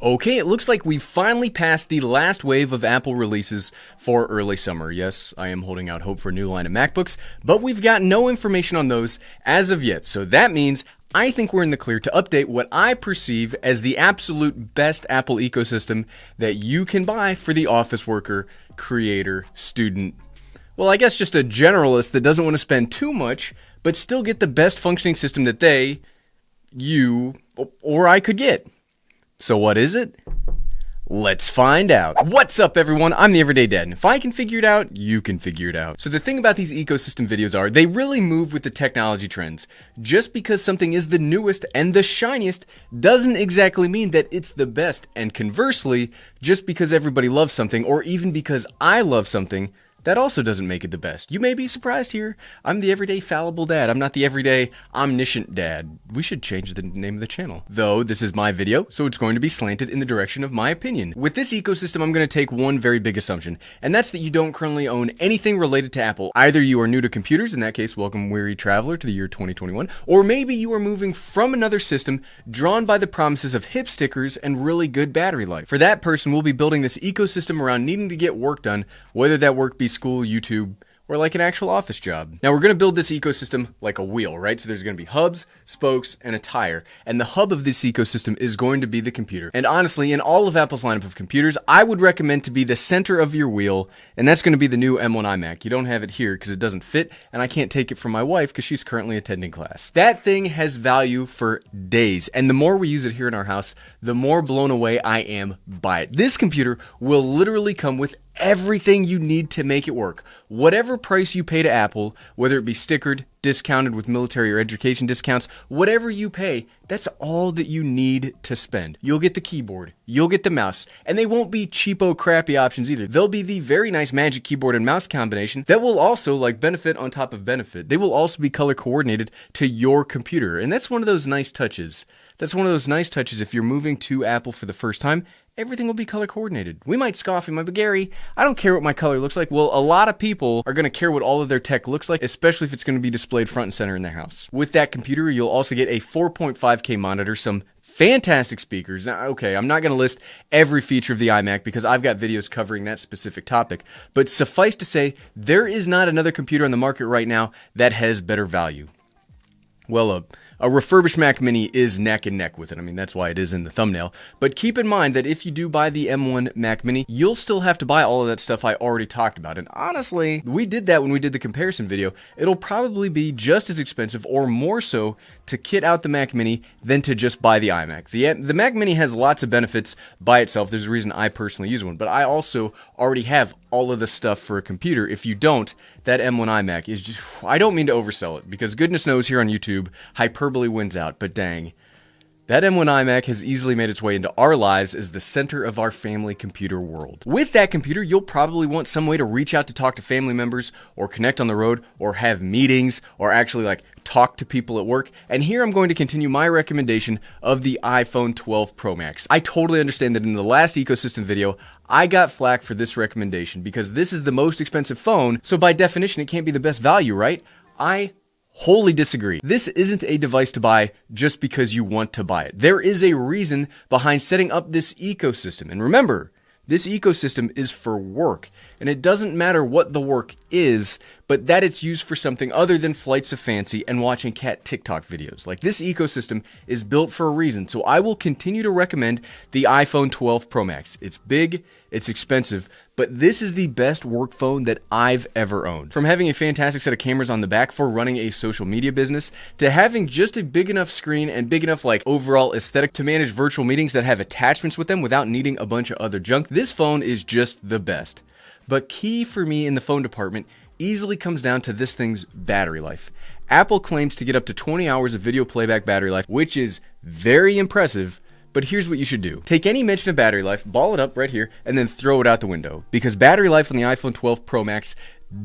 Okay, it looks like we've finally passed the last wave of Apple releases for early summer. Yes, I am holding out hope for a new line of MacBooks, but we've got no information on those as of yet. So that means I think we're in the clear to update what I perceive as the absolute best Apple ecosystem that you can buy for the office worker, creator, student. Well, I guess just a generalist that doesn't want to spend too much, but still get the best functioning system that they, you, or I could get. So what is it? Let's find out. What's up, everyone? I'm the Everyday Dad, and if I can figure it out, you can figure it out. So the thing about these ecosystem videos are, they really move with the technology trends. Just because something is the newest and the shiniest doesn't exactly mean that it's the best. And conversely, just because everybody loves something, or even because I love something, that also doesn't make it the best. You may be surprised here. I'm the everyday fallible dad. I'm not the everyday omniscient dad. We should change the name of the channel. Though, this is my video, so it's going to be slanted in the direction of my opinion. With this ecosystem, I'm going to take one very big assumption, and that's that you don't currently own anything related to Apple. Either you are new to computers, in that case, welcome weary traveler to the year 2021, or maybe you are moving from another system drawn by the promises of hip stickers and really good battery life. For that person, we'll be building this ecosystem around needing to get work done, whether that work be school, YouTube, or like an actual office job. Now we're going to build this ecosystem like a wheel, right? So there's going to be hubs, spokes, and a tire. And the hub of this ecosystem is going to be the computer. And honestly, in all of Apple's lineup of computers, I would recommend to be the center of your wheel, and that's going to be the new M1 iMac. You don't have it here because it doesn't fit, and I can't take it from my wife because she's currently attending class. That thing has value for days, and the more we use it here in our house, the more blown away I am by it. This computer will literally come with everything you need to make it work. Whatever price you pay to Apple, whether it be stickered, discounted with military or education discounts, whatever you pay, that's all that you need to spend. You'll get the keyboard, you'll get the mouse, and they won't be cheapo, crappy options either. They'll be the very nice Magic Keyboard and mouse combination that will also, like, benefit on top of benefit. They will also be color coordinated to your computer, and that's one of those nice touches. That's one of those nice touches if you're moving to Apple for the first time. Everything will be color coordinated. We might scoff and might be, Gary, I don't care what my color looks like. Well, a lot of people are going to care what all of their tech looks like, especially if it's going to be displayed front and center in their house. With that computer, you'll also get a 4.5K monitor, some fantastic speakers. Now, okay, I'm not going to list every feature of the iMac because I've got videos covering that specific topic, but suffice to say, there is not another computer on the market right now that has better value. Well, a refurbished Mac Mini is neck and neck with it. I mean, that's why it is in the thumbnail. But keep in mind that if you do buy the M1 Mac Mini, you'll still have to buy all of that stuff I already talked about. And honestly, we did that when we did the comparison video. It'll probably be just as expensive or more so to kit out the Mac Mini than to just buy the iMac. The Mac Mini has lots of benefits by itself. There's a reason I personally use one. But I also already have all of the stuff for a computer. If you don't, that M1 iMac is just, I don't mean to oversell it, because goodness knows here on YouTube, hyperbole wins out, but dang. That M1 iMac has easily made its way into our lives as the center of our family computer world. With that computer, you'll probably want some way to reach out to talk to family members, or connect on the road, or have meetings, or actually like talk to people at work. And here I'm going to continue my recommendation of the iPhone 12 Pro Max. I totally understand that in the last ecosystem video, I got flack for this recommendation because this is the most expensive phone, so by definition it can't be the best value, right? I wholly disagree. This isn't a device to buy just because you want to buy it. There is a reason behind setting up this ecosystem. And remember, this ecosystem is for work, and it doesn't matter what the work is, but that it's used for something other than flights of fancy and watching cat TikTok videos. Like, this ecosystem is built for a reason, so I will continue to recommend the iPhone 12 Pro Max. It's big, it's expensive, but this is the best work phone that I've ever owned. From having a fantastic set of cameras on the back for running a social media business, to having just a big enough screen and big enough like overall aesthetic to manage virtual meetings that have attachments with them without needing a bunch of other junk, this phone is just the best. But key for me in the phone department easily comes down to this thing's battery life. Apple claims to get up to 20 hours of video playback battery life, which is very impressive. But here's what you should do. Take any mention of battery life, ball it up right here, and then throw it out the window. Because battery life on the iPhone 12 Pro Max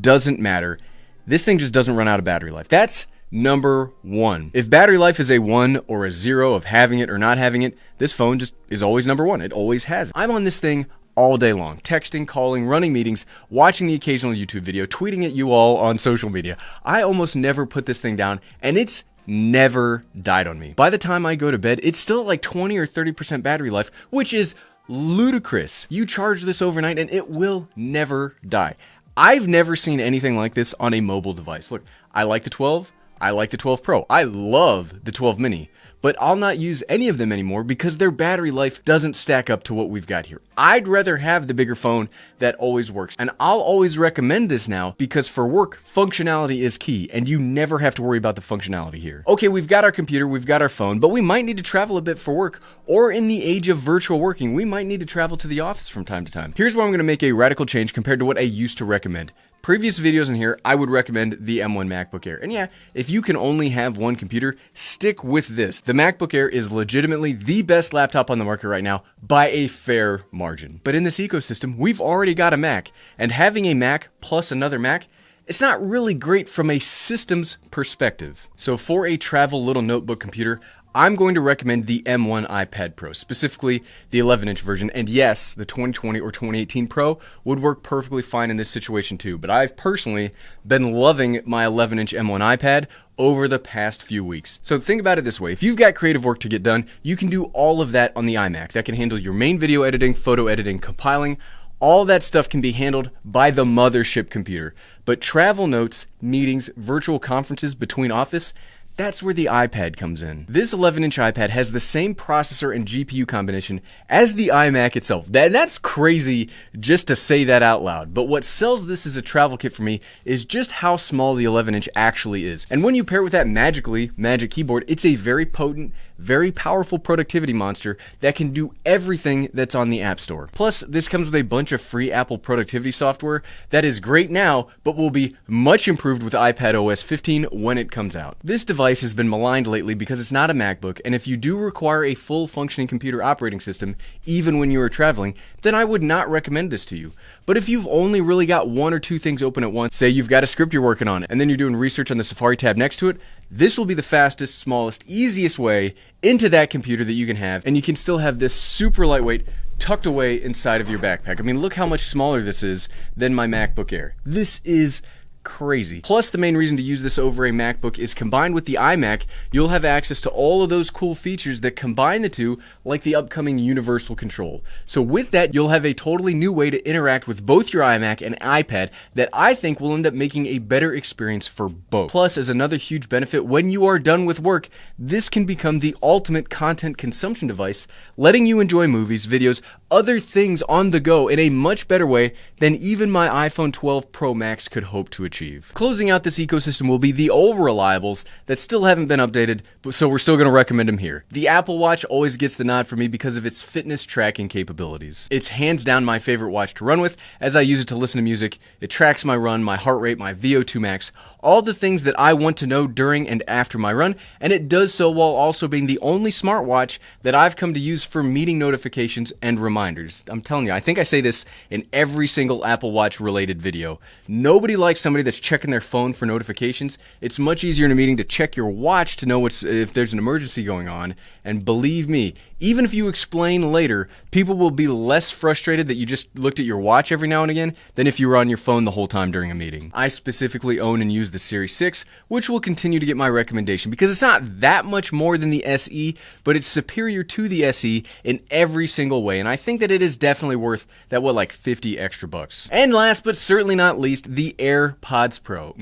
doesn't matter. This thing just doesn't run out of battery life. That's number one. If battery life is a 1 or a 0 of having it or not having it, this phone just is always number 1. It always has. I'm on this thing all day long, texting, calling, running meetings, watching the occasional YouTube video, tweeting at you all on social media. I almost never put this thing down, and it's never died on me. By the time I go to bed, it's still at like 20 or 30% battery life, which is ludicrous. You charge this overnight and it will never die. I've never seen anything like this on a mobile device. Look, I like the 12, I like the 12 Pro, I love the 12 mini, but I'll not use any of them anymore because their battery life doesn't stack up to what we've got here. I'd rather have the bigger phone that always works, and I'll always recommend this now because for work, functionality is key, and you never have to worry about the functionality here. Okay, we've got our computer, we've got our phone, but we might need to travel a bit for work, or in the age of virtual working, we might need to travel to the office from time to time. Here's where I'm going to make a radical change compared to what I used to recommend. Previous videos in here, I would recommend the M1 MacBook Air. And yeah, if you can only have one computer, stick with this. The MacBook Air is legitimately the best laptop on the market right now by a fair margin. But in this ecosystem, we've already got a Mac, and having a Mac plus another Mac, it's not really great from a systems perspective. So for a travel little notebook computer, I'm going to recommend the M1 iPad Pro, specifically the 11-inch version. And yes, the 2020 or 2018 Pro would work perfectly fine in this situation too. But I've personally been loving my 11-inch M1 iPad over the past few weeks. So think about it this way. If you've got creative work to get done, you can do all of that on the iMac. That can handle your main video editing, photo editing, compiling. All that stuff can be handled by the mothership computer. But travel notes, meetings, virtual conferences between office, that's where the iPad comes in. This 11-inch iPad has the same processor and GPU combination as the iMac itself. That's crazy just to say that out loud. But what sells this as a travel kit for me is just how small the 11-inch actually is. And when you pair it with that Magic Keyboard, it's a very potent, very powerful productivity monster that can do everything that's on the App Store. Plus, this comes with a bunch of free Apple productivity software that is great now, but will be much improved with iPadOS 15 when it comes out. This device has been maligned lately because it's not a MacBook, and if you do require a full functioning computer operating system, even when you are traveling, then I would not recommend this to you. But if you've only really got one or two things open at once, say you've got a script you're working on, and then you're doing research on the Safari tab next to it, this will be the fastest, smallest, easiest way into that computer that you can have, and you can still have this super lightweight tucked away inside of your backpack. I mean, look how much smaller this is than my MacBook Air. This is crazy. Plus, the main reason to use this over a MacBook is combined with the iMac, you'll have access to all of those cool features that combine the two, like the upcoming universal control. So with that, you'll have a totally new way to interact with both your iMac and iPad that I think will end up making a better experience for both. Plus, as another huge benefit, when you are done with work, this can become the ultimate content consumption device, letting you enjoy movies, videos, other things on the go in a much better way than even my iPhone 12 Pro Max could hope to achieve. Closing out this ecosystem will be the old reliables that still haven't been updated, so we're still going to recommend them here. The Apple Watch always gets the nod for me because of its fitness tracking capabilities. It's hands down my favorite watch to run with, as I use it to listen to music. It tracks my run, my heart rate, my VO2 max, all the things that I want to know during and after my run, and it does so while also being the only smartwatch that I've come to use for meeting notifications and reminders. I'm telling you, I think I say this in every single Apple Watch related video. Nobody likes somebody that's checking their phone for notifications. It's much easier in a meeting to check your watch to know if there's an emergency going on. And believe me, even if you explain later, people will be less frustrated that you just looked at your watch every now and again than if you were on your phone the whole time during a meeting. I specifically own and use the Series 6, which will continue to get my recommendation because it's not that much more than the SE, but it's superior to the SE in every single way. And I think that it is definitely worth that, like 50 extra bucks. And last but certainly not least, the AirPods Pro.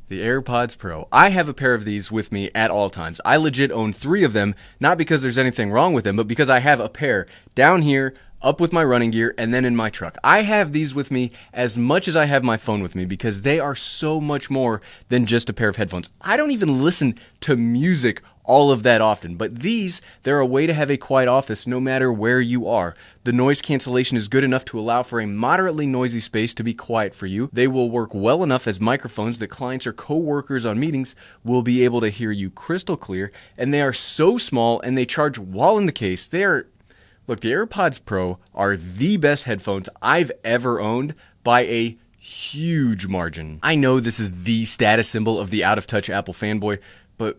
The AirPods Pro. I have a pair of these with me at all times. I legit own 3 of them, not because there's anything wrong with them, but because I have a pair down here, up with my running gear, and then in my truck. I have these with me as much as I have my phone with me because they are so much more than just a pair of headphones. I don't even listen to music all of that often, but they're a way to have a quiet office no matter where you are. The noise cancellation is good enough to allow for a moderately noisy space to be quiet for you. They will work well enough as microphones that clients or co-workers on meetings will be able to hear you crystal clear, and they are so small and they charge while in the case. Look, the AirPods Pro are the best headphones I've ever owned by a huge margin. I know this is the status symbol of the out-of-touch Apple fanboy, but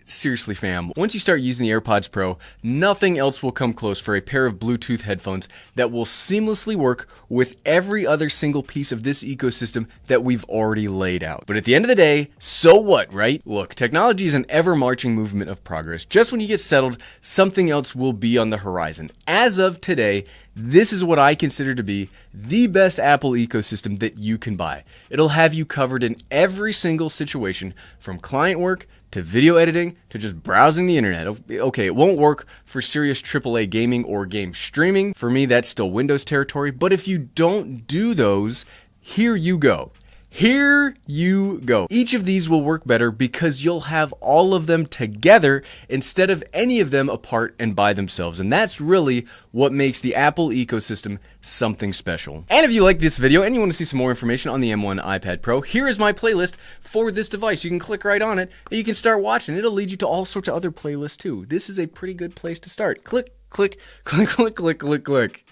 seriously fam, once you start using the AirPods Pro, nothing else will come close for a pair of Bluetooth headphones that will seamlessly work with every other single piece of this ecosystem that we've already laid out. But at the end of the day, so what, right? Look, technology is an ever-marching movement of progress. Just when you get settled, something else will be on the horizon. As of today, this is what I consider to be the best Apple ecosystem that you can buy. It'll have you covered in every single situation, from client work to video editing to just browsing the internet. Okay, it won't work for serious AAA gaming or game streaming. For me, that's still Windows territory. But if you don't do those, here you go. Here you go. Each of these will work better because you'll have all of them together instead of any of them apart and by themselves. And that's really what makes the Apple ecosystem something special. And if you like this video and you want to see some more information on the M1 iPad Pro, here is my playlist for this device. You can click right on it and you can start watching. It'll lead you to all sorts of other playlists too. This is a pretty good place to start. Click, click, click, click, click, click, click.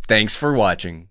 Thanks for watching.